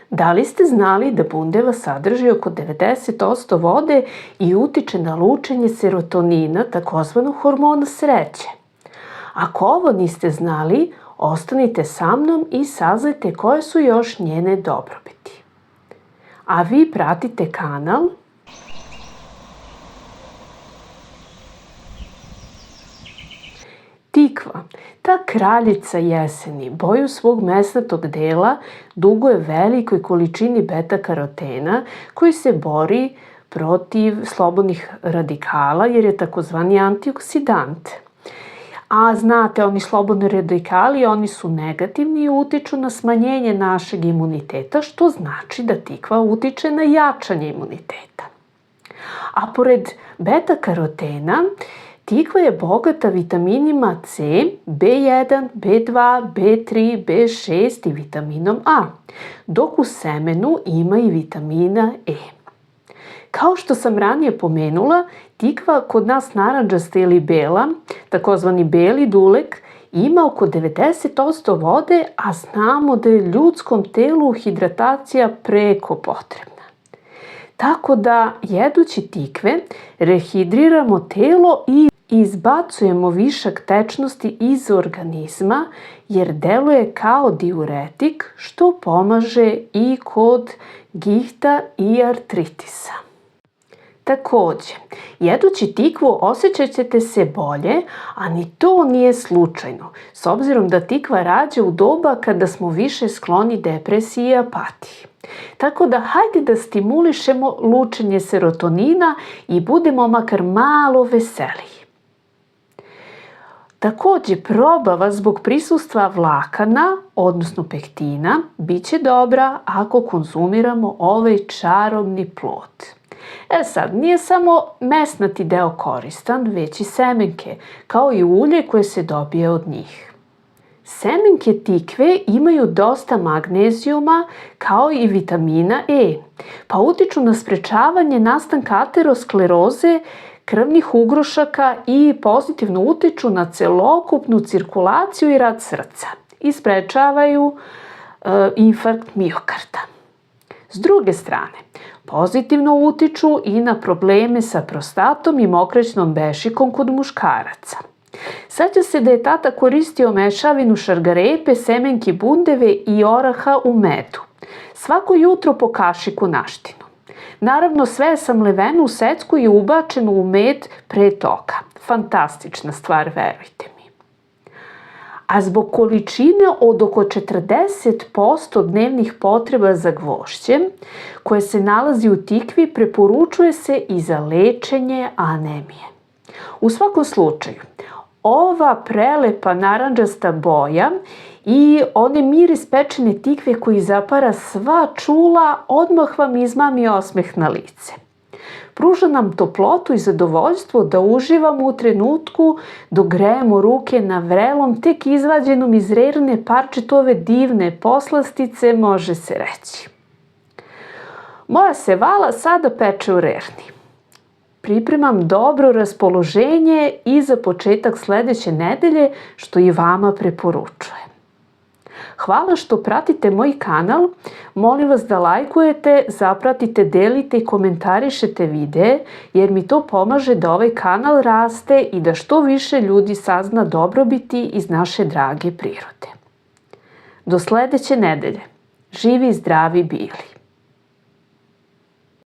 Da li ste znali da bundeva sadrži oko 90% vode i utiče na lučenje serotonina, takozvanog hormona sreće? Ako ovo niste znali, ostanite sa mnom i saznajte koje su još njene dobrobiti. A vi pratite kanal Tikva, ta kraljica jeseni, boju svog mesnatog dela duguje velikoj količini beta-karotena koji se bori protiv slobodnih radikala jer je takozvani antioksidant. A znate, oni slobodni radikali, oni su negativni i utiču na smanjenje našeg imuniteta, što znači da tikva utiče na jačanje imuniteta. A pored beta-karotena, tikva je bogata vitaminima C, B1, B2, B3, B6 i vitaminom A, dok u semenu ima i vitamina E. Kao što sam ranije pomenula, tikva kod nas narandžasta ili bela, takozvani beli dulek, ima oko 90% vode, a znamo da je ljudskom telu hidratacija preko potrebna. Tako da, jedući tikve, rehidriramo telo i izbacujemo višak tečnosti iz organizma jer deluje kao diuretik što pomaže i kod gihta i artritisa. Takođe, jedući tikvu osjećat ćete se bolje, a ni to nije slučajno, s obzirom da tikva rađa u doba kada smo više skloni depresiji i apatiji. Tako da hajde da stimulišemo lučenje serotonina i budemo makar malo veseliji. Takođe, probava zbog prisustva vlakana, odnosno pektina, bit će dobra ako konzumiramo ovaj čarobni plod. Sad, nije samo mesnati deo koristan, već i semenke, kao i ulje koje se dobije od njih. Semenke tikve imaju dosta magnezijuma kao i vitamina E, pa utiču na sprečavanje nastanka ateroskleroze, krvnih ugrušaka i pozitivno utiču na celokupnu cirkulaciju i rad srca i sprečavaju infarkt miokarda. S druge strane, pozitivno utiču i na probleme sa prostatom i mokraćnom bešikom kod muškaraca. Seća se da je tata koristio mešavinu šargarepe, semenki bundeve i oraha u medu. Svako jutro po kašiku naštinu. Naravno, sve je samleveno u secku i ubačeno u med pre toga. Fantastična stvar, verujte mi. A zbog količine od oko 40% dnevnih potreba za gvožđem, koje se nalazi u tikvi, preporučuje se i za lečenje anemije. U svakom slučaju, ova prelepa narandžasta boja i onaj miris pečene tikve koji zapara sva čula, odmah vam izmami osmeh na lice. Pruža nam toplotu i zadovoljstvo da uživamo u trenutku dok grejemo ruke na vrelom, tek izvađenom iz rerne parčetu ove divne poslastice, može se reći. Moja se vala sada peče u rerni. Pripremam dobro raspoloženje i za početak sledeće nedelje, što i vama preporučujem. Hvala što pratite moj kanal, molim vas da lajkujete, zapratite, delite i komentarišete videe, jer mi to pomaže da ovaj kanal raste i da što više ljudi sazna dobrobiti iz naše drage prirode. Do sledeće nedelje. Živi i zdravi bili!